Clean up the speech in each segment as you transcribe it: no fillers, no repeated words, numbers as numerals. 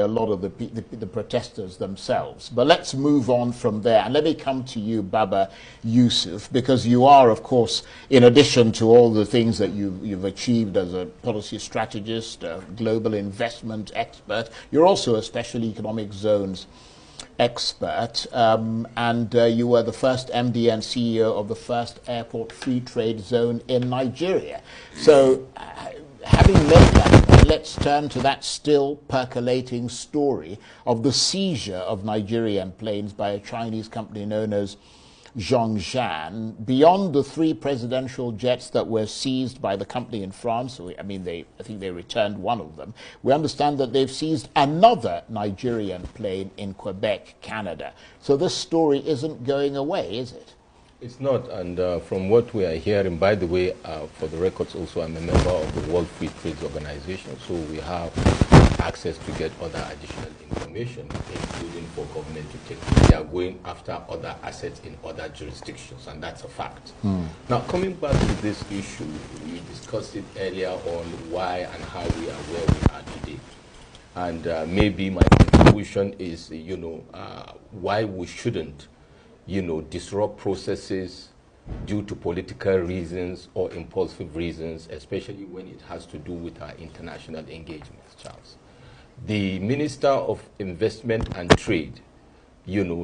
a lot of the protesters themselves. But let's move on from there. And let me come to you, Baba Yusuf, because you are, of course, in addition to all the things that you've achieved as a policy strategist, a global investment expert, you're also a special economic zones expert, and you were the first MD and CEO of the first airport free trade zone in Nigeria. So having made that, let's turn to that still percolating story of the seizure of Nigerian planes by a Chinese company known as Zhongshan. Beyond the 3 presidential jets that were seized by the company in France, I think they returned one of them, we understand that they've seized another Nigerian plane in Quebec, Canada. So this story isn't going away, is it? It's not, and from what we are hearing, by the way, for the records also, I'm a member of the World Free Trade Organization, so we have access to get other additional information, including for government to take. They are going after other assets in other jurisdictions, and that's a fact. Now, coming back to this issue, we discussed it earlier on why and how we are where we are today. And maybe my contribution is, why we shouldn't disrupt processes due to political reasons or impulsive reasons, especially when it has to do with our international engagements, Charles. The Minister of Investment and Trade,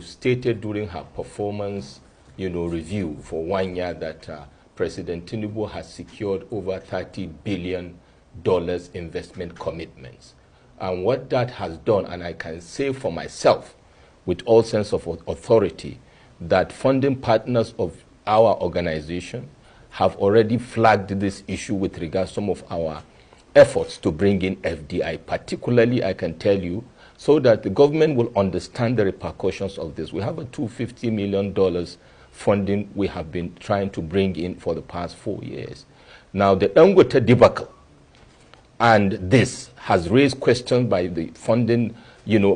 stated during her performance, review for 1 year that President Tinubu has secured over $30 billion investment commitments. And what that has done, and I can say for myself, with all sense of authority, that funding partners of our organization have already flagged this issue with regards to some of our efforts to bring in FDI. Particularly, I can tell you, so that the government will understand the repercussions of this. We have a $250 million funding we have been trying to bring in for the past 4 years. Now, the Dangote debacle and this has raised questions by the funding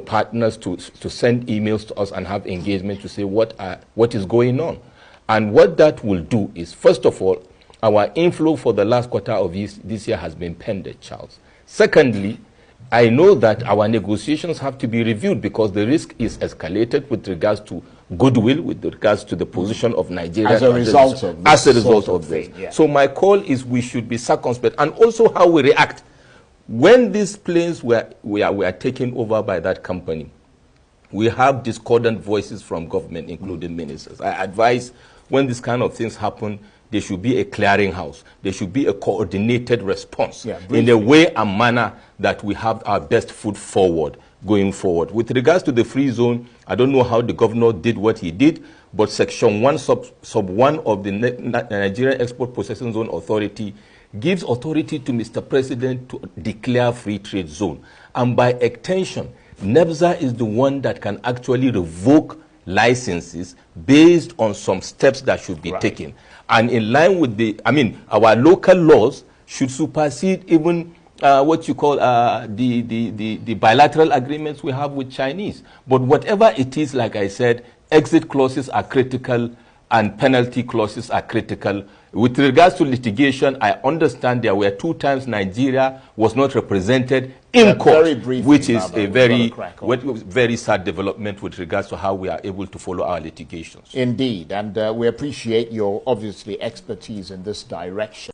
partners to send emails to us and have engagement to say what is going on. And what that will do is, first of all, our inflow for the last quarter of this year has been pended, Charles. Secondly, I know that our negotiations have to be reviewed because the risk is escalated with regards to goodwill, with regards to the position of Nigeria as a result of this. Yeah. So my call is we should be circumspect, and also how we react. When these planes were taken over by that company, we have discordant voices from government, including ministers. I advise when these kind of things happen, there should be a clearinghouse. There should be a coordinated response in a way and manner that we have our best foot forward going forward. With regards to the free zone, I don't know how the governor did what he did, but Section 1, sub 1 of the Nigerian Export Processing Zone Authority gives authority to Mr. President to declare free trade zone. And by extension, NEBSA is the one that can actually revoke licenses based on some steps that should be taken. And in line with our local laws should supersede even what you call the bilateral agreements we have with Chinese. But whatever it is, like I said, exit clauses are critical and penalty clauses are critical. With regards to litigation, I understand there were 2 times Nigeria was not represented in court, which is a very sad development with regards to how we are able to follow our litigations. Indeed, and we appreciate your, obviously, expertise in this direction.